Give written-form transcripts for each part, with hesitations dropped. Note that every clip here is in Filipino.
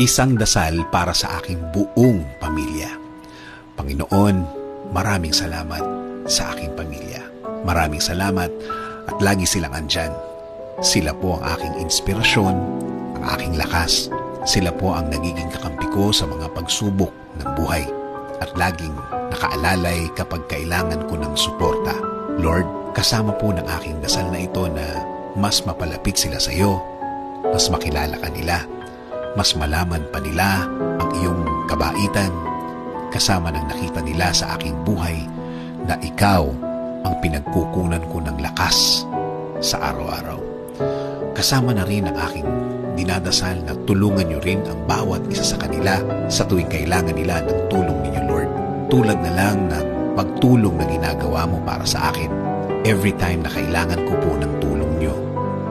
Isang dasal para sa aking buong pamilya. Panginoon, maraming salamat sa aking pamilya. Maraming salamat at lagi silang andyan. Sila po ang aking inspirasyon, ang aking lakas. Sila po ang nagiging kakampi ko sa mga pagsubok ng buhay at laging nakaalalay kapag kailangan ko ng suporta. Lord, kasama po ng aking dasal na ito na mas mapalapit sila sa iyo, mas makilala ka nila, mas malaman pa nila ang iyong kabaitan, kasama ng nakita nila sa aking buhay na ikaw ang pinagkukunan ko ng lakas sa araw-araw. Kasama na rin ang aking dinadasal na tulungan niyo rin ang bawat isa sa kanila sa tuwing kailangan nila ng tulong ninyo, Lord. Tulad na lang ng pagtulong na ginagawa mo para sa akin. Every time na kailangan ko po ng tulong niyo,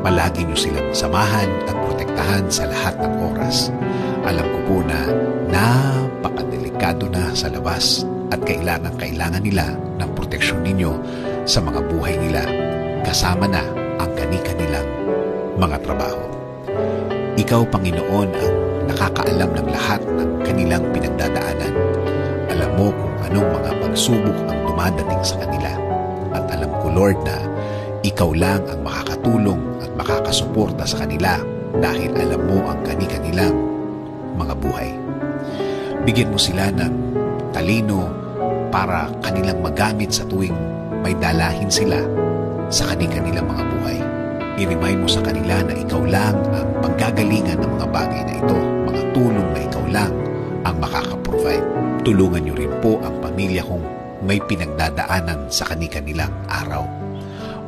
palagi niyo silang samahan at protektahan sa lahat ng oras. Alam ko po na napakadelikado na sa labas at kailangan nila ng proteksyon ninyo sa mga buhay nila, kasama na ang kani-kanilang mga trabaho. Ikaw, Panginoon, ang nakakaalam ng lahat ng kanilang pinagdadaanan. Alam mo kung anong mga pagsubok ang dumadating sa kanila. At alam ko, Lord, na ikaw lang ang makakatulong at makakasuporta sa kanila dahil alam mo ang kani-kanilang mga buhay. Bigyan mo sila ng talino para kanilang magamit sa tuwing may dalahin sila sa kani-kanilang mga buhay. I-remind mo sa kanila na ikaw lang ang panggagalingan ng mga bagay na ito, mga tulong na ikaw lang ang makakaprovide. Tulungan niyo rin po ang pamilya kong may pinagdadaanan sa kani-kanilang araw.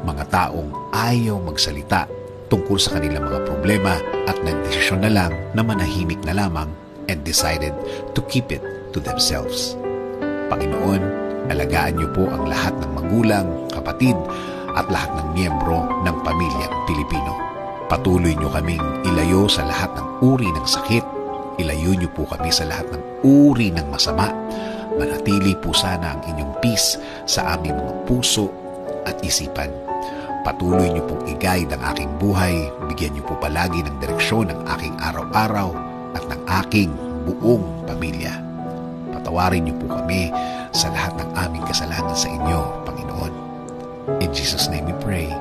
Mga taong ayaw magsalita tungkol sa kanilang mga problema at nagdesisyon na lang na manahimik na lamang and decided to keep it to themselves. Panginoon, alagaan niyo po ang lahat ng magulang, kapatid, at lahat ng miyembro ng pamilyang Pilipino. Patuloy niyo kaming ilayo sa lahat ng uri ng sakit. Ilayo niyo po kami sa lahat ng uri ng masama. Manatili po sana ang inyong peace sa aming mga puso at isipan. Patuloy niyo pong i-guide ang aking buhay. Bigyan niyo po palagi ng direksyon ng aking araw-araw at ng aking buong pamilya. Patawarin niyo po kami sa lahat ng aming kasalanan sa inyo, Panginoon. In Jesus' name we pray.